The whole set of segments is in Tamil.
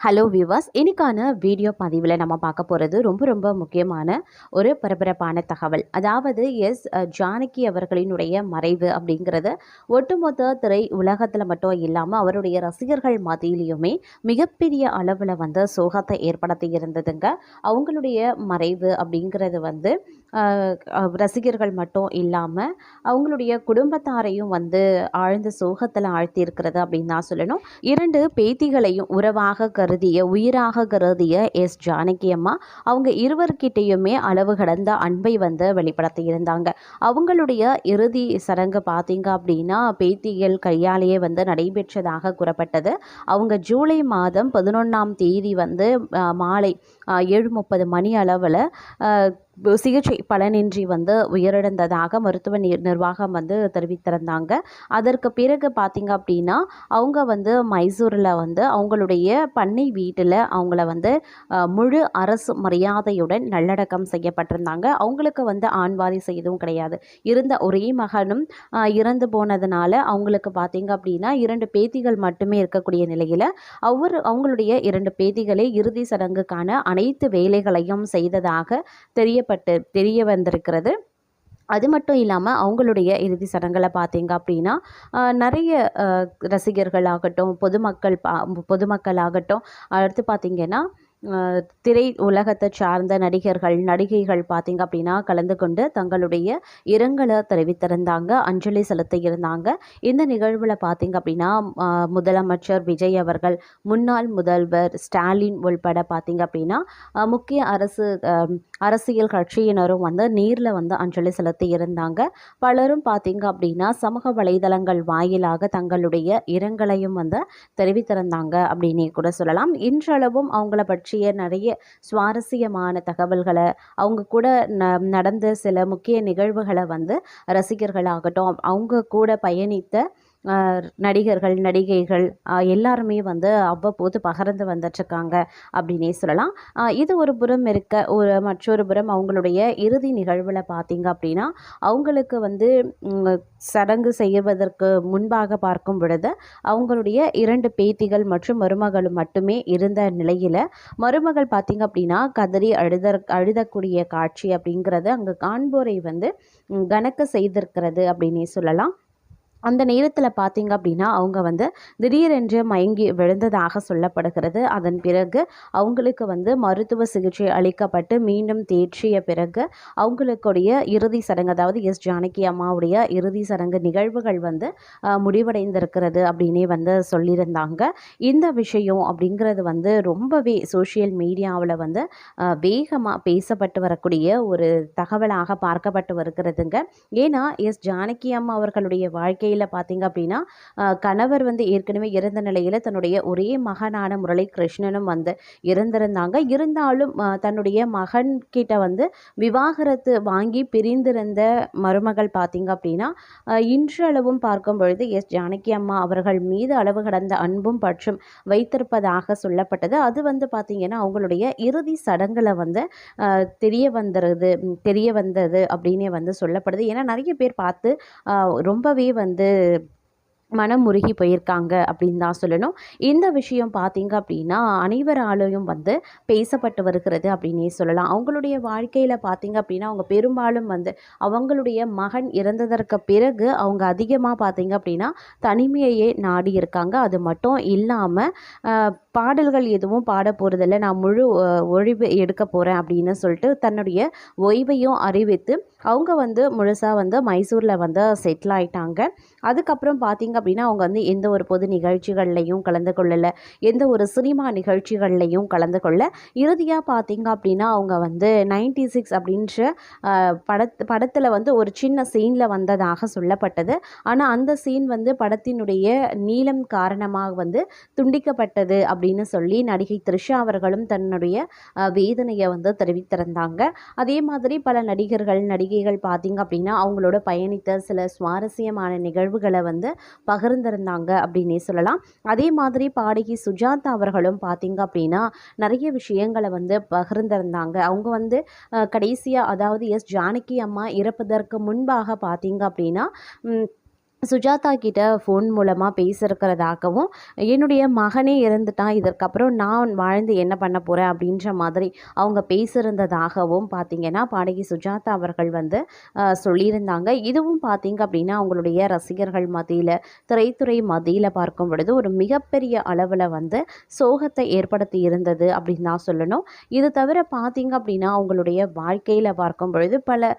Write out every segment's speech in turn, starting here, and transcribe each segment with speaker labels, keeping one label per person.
Speaker 1: ஹலோ வியூவர்ஸ், இன்னைக்கான வீடியோ பதிவில் நம்ம பார்க்க போகிறது ரொம்ப ரொம்ப முக்கியமான ஒரு பரபரப்பான தகவல். அதாவது ஜானகி அவர்களினுடைய மறைவு அப்படிங்கிறது ஒட்டுமொத்த திரை உலகத்தில் மட்டும் இல்லாமல் அவருடைய ரசிகர்கள் மத்தியிலையுமே மிகப்பெரிய அளவில் வந்து சோகத்தை ஏற்படுத்தி இருந்ததுங்க. அவங்களுடைய மறைவு அப்படிங்கிறது வந்து ரசிகர்கள் மட்டும் இல்லாமல் அவங்களுடைய குடும்பத்தாரையும் வந்து ஆழ்ந்த சோகத்தில் ஆழ்த்தி இருக்கிறது அப்படின்னு தான் சொல்லணும். 2 பேத்திகளையும் உறவாக கருதிய உயிராக கருதிய ஜானகி அம்மா அவங்க இருவர்கிட்டையுமே அளவு கடந்த அன்பை வந்து வெளிப்படுத்தி இருந்தாங்க. அவங்களுடைய இறுதி சடங்கு பார்த்தீங்க அப்படின்னா பேத்திகள் கையாலேயே வந்து நடைபெற்றதாக கூறப்பட்டது. அவங்க ஜூலை மாதம் 11ஆம் தேதி வந்து மாலை 7:30 மணி அளவில் சிகிச்சை பலனின்றி வந்து உயிரிழந்ததாக மருத்துவ நிர்வாகம் வந்து தெரிவித்திருந்தாங்க. அதற்கு பிறகு பார்த்திங்க அப்படின்னா அவங்க வந்து மைசூரில் வந்து அவங்களுடைய பண்ணை வீட்டில் அவங்கள வந்து முழு அரசு மரியாதையுடன் நல்லடக்கம் செய்யப்பட்டிருந்தாங்க. அவங்களுக்கு வந்து ஆண் வாரிசு எதுவும் கிடையாது. இருந்த ஒரே மகனும் இறந்து போனதுனால அவங்களுக்கு பார்த்திங்க அப்படின்னா 2 பேத்திகள் மட்டுமே இருக்கக்கூடிய நிலையில் அவங்களுடைய 2 பேத்திகளே இறுதி சடங்குக்கான அனைத்து வேலைகளையும் செய்ததாக தெரிய வந்திருக்கிறது. அது மட்டும் இல்லாமல் அவங்களுடைய இறுதி சடங்கில் பார்த்தீங்க அப்படின்னா நிறைய ரசிகர்களாகட்டும் பொதுமக்களாகட்டும் அடுத்து பார்த்திங்கன்னா திரை உலகத்தை சார்ந்த நடிகைகள் பார்த்திங்க அப்படின்னா கலந்து கொண்டு தங்களுடைய இரங்கலை தெரிவித்திருந்தாங்க, அஞ்சலி செலுத்த இருந்தாங்க. இந்த நிகழ்வில் பார்த்திங்க அப்படின்னா முதலமைச்சர் விஜய் அவர்கள், முன்னாள் முதல்வர் ஸ்டாலின் உள்பட பார்த்திங்க அப்படின்னா முக்கிய அரசியல் கட்சியினரும் வந்து நேரில் வந்து அஞ்சலி செலுத்தி இருந்தாங்க. பலரும் பார்த்திங்க அப்படின்னா சமூக வலைதளங்கள் வாயிலாக தங்களுடைய இரங்கலையும் வந்து தெரிவித்திருந்தாங்க அப்படின்னே கூட சொல்லலாம். இன்றளவும் அவங்கள பற்றி நிறைய சுவாரஸ்யமான தகவல்களை அவங்க கூட நடந்த சில முக்கிய நிகழ்வுகளை வந்து ரசிகர்களாகட்டும் அவங்க கூட பயணித்த நடிகைகள் எல்லாருமே வந்து அவ்வப்போது பகிர்ந்து வந்துட்டுருக்காங்க அப்படின்னே சொல்லலாம். இது ஒரு புறம் இருக்க மற்றொரு புறம் அவங்களுடைய இறுதி நிகழ்வில் பார்த்திங்க அப்படின்னா அவங்களுக்கு வந்து சடங்கு செய்வதற்கு முன்பாக பார்க்கும் பொழுது அவங்களுடைய 2 பேத்திகள் மற்றும் மருமகளும் மட்டுமே இருந்த நிலையில் மருமகள் பார்த்திங்க அப்படின்னா கதறி அழுதக்கூடிய காட்சி அப்படிங்கிறது அங்கே காண்போரை வந்து கணக்க செய்திருக்கிறது அப்படின்னே சொல்லலாம். அந்த நேரத்தில் பார்த்திங்க அப்படின்னா அவங்க வந்து திடீரென்று மயங்கி விழுந்ததாக சொல்லப்படுகிறது. அதன் பிறகு அவங்களுக்கு வந்து மருத்துவ சிகிச்சை அளிக்கப்பட்டு மீண்டும் தேற்றிய பிறகு அவங்களுடைய இறுதி சடங்கு, அதாவது ஜானகி அம்மாவுடைய இறுதி சடங்கு நிகழ்வுகள் வந்து முடிவடைந்திருக்கிறது அப்படின்னே வந்து சொல்லியிருந்தாங்க. இந்த விஷயம் அப்படிங்கிறது வந்து ரொம்பவே சோஷியல் மீடியாவில் வந்து வேகமாக பேசப்பட்டு வரக்கூடிய ஒரு தகவலாக பார்க்கப்பட்டு வருகிறதுங்க. ஏன்னா ஜானகி அம்மா அவர்களுடைய வாழ்க்கை பார்த்தீங்க அப்படின்னா கணவர் வந்து ஏற்கனவே இறந்த நிலையில் தன்னுடைய ஒரே மகனான முரளி கிருஷ்ணனும் வந்து இறந்திருந்தாங்க. இருந்தாலும் தன்னுடைய மகன் கிட்ட வந்து விவாகரத்து வாங்கி பிரிந்திருந்த மருமகள் பார்த்தீங்க அப்படின்னா இன்றளவும் பார்க்கும் பொழுது ஜானகி அம்மா அவர்கள் மீது அளவு கடந்த அன்பும் பற்றும் வைத்திருப்பதாக சொல்லப்பட்டது. அது வந்து பார்த்தீங்கன்னா அவங்களுடைய இறுதி சடங்குல வந்து தெரிய வந்தது அப்படின்னே வந்து சொல்லப்படுது. ஏன்னா நிறைய பேர் பார்த்து ரொம்பவே வந்து மனம் முருகி போயிருக்காங்க அப்படின்னு தான் சொல்லணும். இந்த விஷயம் பார்த்திங்க அப்படின்னா அனைவராலையும் வந்து பேசப்பட்டு வருகிறது அப்படின்னே சொல்லலாம். அவங்களுடைய வாழ்க்கையில் பார்த்திங்க அப்படின்னா அவங்க பெரும்பாலும் வந்து அவங்களுடைய மகன் இறந்ததற்கு பிறகு அவங்க அதிகமாக பார்த்திங்க அப்படின்னா தனிமையையே நாடி இருக்காங்க. அது மட்டும் இல்லாமல் பாடல்கள் எதுவும் பாட போகிறதில்ல, நான் முழு ஓய்வு எடுக்க போகிறேன் அப்படின்னு சொல்லிட்டு தன்னுடைய ஓய்வையும் அறிவித்து அவங்க வந்து முழுசாக வந்து மைசூரில் வந்து செட்டில் ஆயிட்டாங்க. அதுக்கப்புறம் பார்த்திங்க அப்படின்னா அவங்க வந்து எந்த ஒரு பொது நிகழ்ச்சிகள்லையும் கலந்து கொள்ளலை, எந்த ஒரு சினிமா நிகழ்ச்சிகள்லையும் கலந்து கொள்ள. இறுதியாக பார்த்திங்க அப்படின்னா அவங்க வந்து 96 அப்படின்ற படத்தில் வந்து ஒரு சின்ன சீனில் வந்ததாக சொல்லப்பட்டது. ஆனால் அந்த சீன் வந்து படத்தினுடைய நீளம் காரணமாக வந்து துண்டிக்கப்பட்டது அப்படின்னு சொல்லி நடிகை த்ரிஷா அவர்களும் தன்னுடைய வேதனையை வந்து தெரிவித்திருந்தாங்க. அதே மாதிரி பல நடிகைகள் பார்த்திங்க அப்படின்னா அவங்களோட பயணித்த சில சுவாரஸ்யமான நிகழ்வுகளை வந்து பகிர்ந்திருந்தாங்க அப்படின்னே சொல்லலாம். அதே மாதிரி பாடகி சுஜாதா அவர்களும் பார்த்திங்க அப்படின்னா நிறைய விஷயங்களை வந்து பகிர்ந்திருந்தாங்க. அவங்க வந்து கடைசியாக, அதாவது ஜானகி அம்மா இறப்பதற்கு முன்பாக பார்த்திங்க அப்படின்னா சுஜாதா கிட்ட ஃபோன் மூலமாக பேசியிருக்கிறதாகவும், என்னுடைய மகனே இறந்துட்டான், இதற்கப்புறம் நான் வாழ்ந்து என்ன பண்ண போகிறேன் அப்படின்ற மாதிரி அவங்க பேசியிருந்ததாகவும் பார்த்தீங்கன்னா பாடகி சுஜாதா அவர்கள் வந்து சொல்லியிருந்தாங்க. இதுவும் பார்த்தீங்க அப்படின்னா அவங்களுடைய ரசிகர்கள் மத்தியில், திரைத்துறை மத்தியில் பார்க்கும் பொழுது ஒரு மிகப்பெரிய அளவில் வந்து சோகத்தை ஏற்படுத்தி இருந்தது அப்படின்னு தான் சொல்லணும். இது தவிர பார்த்தீங்க அப்படின்னா அவங்களுடைய வாழ்க்கையில் பார்க்கும் பொழுது பல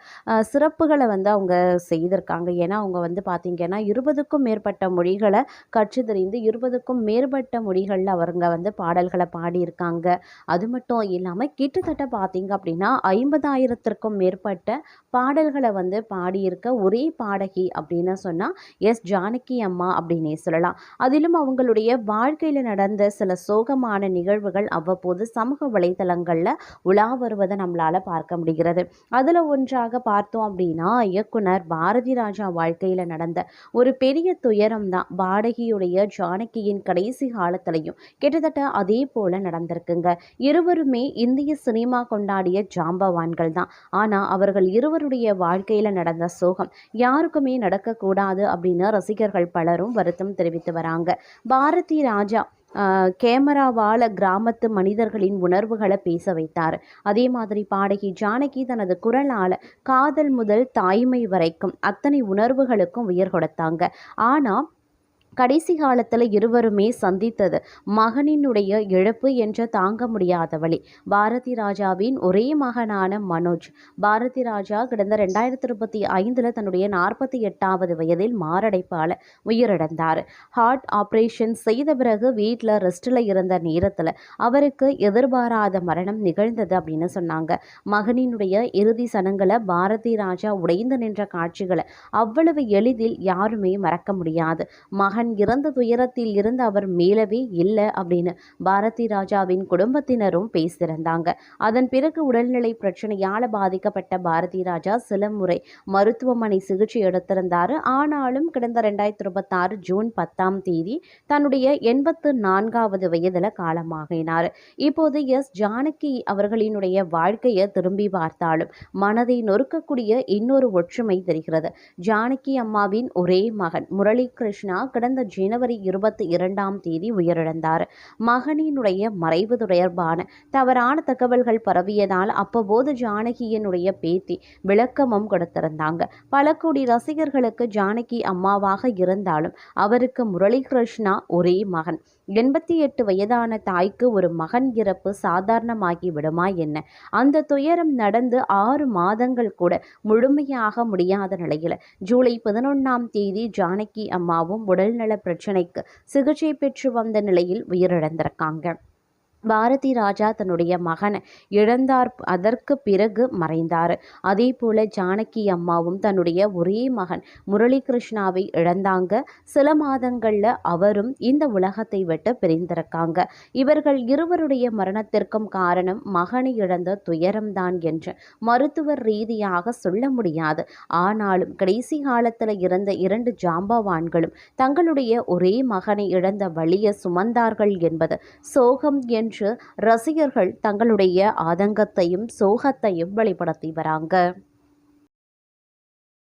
Speaker 1: சிறப்புகளை வந்து அவங்க செய்திருக்காங்க. ஏன்னா அவங்க வந்து பார்த்தீங்கன்னா 20க்கும் மேற்பட்ட மொழிகளை கற்று தெரிந்து 20க்கும் மேற்பட்ட மொழிகளில் அவங்க வந்து பாடல்களை பாடியிருக்காங்க. அது மட்டும் இல்லாமல் கிட்டத்தட்ட பார்த்தீங்க அப்படின்னா 50,000த்திற்கும் மேற்பட்ட பாடல்களை வந்து பாடியிருக்க ஒரே பாடகி அப்படின்னு சொன்னால் ஜானகி அம்மா அப்படின்னே சொல்லலாம். அதிலும் அவங்களுடைய வாழ்க்கையில் நடந்த சில சோகமான நிகழ்வுகள் அவ்வப்போது சமூக வலைதளங்களில் உலா வருவதை நம்மளால் பார்க்க முடிகிறது. அதில் ஒன்றாக பார்த்தோம் அப்படின்னா இயக்குனர் பாரதி ராஜா வாழ்க்கையில் நடந்த ஒரு பெரிய துயரம் தான் பாடகியுடைய ஜானகியின் கடைசி காலத்திலையும் கிட்டத்தட்ட அதே போல நடந்திருக்குங்க. இருவருமே இந்திய சினிமா கொண்டாடிய ஜாம்பவான்கள் தான். ஆனால் அவர்கள் இருவருடைய வாழ்க்கையில் நடந்த சோகம் யாருக்குமே நடக்கக்கூடாது அப்படின்னு ரசிகர்கள் பலரும் வருத்தம் தெரிவித்து வராங்க. பாரதி ராஜா கேமராவால் கிராமத்து மனிதர்களின் உணர்வுகளை பேச வைத்தார். அதே மாதிரி பாடகி ஜானகி தனது குரலால் காதல் முதல் தாய்மை வரைக்கும் அத்தனை உணர்வுகளுக்கும் உயிர் கொடுத்தாங்க. ஆனால் கடைசி காலத்தில் இருவருமே சந்தித்தது மகனினுடைய இழப்பு என்ற தாங்க முடியாத வழி. பாரதி ராஜாவின் ஒரே மகனான மனோஜ். பாரதி ராஜா கடந்த 2025 தன்னுடைய 48வது வயதில் மாரடைப்பால் உயிரிழந்தார். ஹார்ட் ஆப்ரேஷன் செய்த பிறகு வீட்டில் ரெஸ்டில் இருந்த நேரத்தில் அவருக்கு எதிர்பாராத மரணம் நிகழ்ந்தது அப்படின்னு சொன்னாங்க. மகனினுடைய இறுதி சடங்குல பாரதி ராஜா உடைந்து நின்ற காட்சிகளை அவ்வளவு எளிதில் யாருமே மறக்க முடியாது. மகன் இறந்த துயரத்தில் இருந்து அவர் மீளவே இல்லை அப்படின்னு பாரதி ராஜாவின் குடும்பத்தினரும் பேசியிருந்தாங்க. அதன் பிறகு உடல்நிலை பிரச்சனையால் பாதிக்கப்பட்ட பாரதி ராஜா சில முறை மருத்துவமனை சிகிச்சை எடுத்திருந்தார். ஆனாலும் கடந்த 2026 ஜூன் 10 தன்னுடைய 84வது வயதில் காலமாகினார். இப்போது ஜானகி அவர்களினுடைய வாழ்க்கையை திரும்பி பார்த்தாலும் மனதை நொறுக்கக்கூடிய இன்னொரு ஒற்றுமை தெரிகிறது. ஜானகி அம்மாவின் ஒரே மகன் முரளி கிருஷ்ணா கடந்த ஜனவரி 22 உயிரிழந்தார். மகனினுடைய மறைவு தொடர்பான தவறான தகவல்கள் பரவியதால் அப்போது ஜானகியினுடைய பேத்தி விளக்கமும் கொடுத்திருந்தாங்க. பல கோடி ரசிகர்களுக்கு ஜானகி அம்மாவாக இருந்தாலும் அவருக்கு முரளி கிருஷ்ணா ஒரே மகன். 88 வயதான தாய்க்கு ஒரு மகன் இறப்பு சாதாரணமாகி விடுமா என்ன? அந்த துயரம் நடந்து 6 மாதங்கள் கூட முழுமையாக முடியாத நிலையில் ஜூலை 11 ஜானகி அம்மாவும் உடல்நல பிரச்சனைக்கு சிகிச்சை பெற்று வந்த நிலையில் உயிரிழந்திருக்காங்க. பாரதி ராஜா தன்னுடைய மகனை இழந்தார். அதற்கு பிறகு மறைந்தார். அதே போல ஜானகி அம்மாவும் தன்னுடைய ஒரே மகன் முரளி கிருஷ்ணாவை இழந்தாங்க. சில மாதங்கள்ல அவரும் இந்த உலகத்தை விட்டு பிரிந்திருக்காங்க. இவர்கள் இருவருடைய மரணத்திற்கும் காரணம் மகனை இழந்த துயரம்தான் என்று மருத்துவர் ரீதியாக சொல்ல முடியாது. ஆனாலும் கடைசி காலத்தில் இருந்த 2 ஜாம்பவான்களும் தங்களுடைய ஒரே மகனை இழந்த வலியை சுமந்தார்கள் என்பது சோகம் என்று ரசிகர்கள் தங்களுடைய ஆதங்கத்தையும் சோகத்தையும் வெளிப்படுத்தி வராங்க.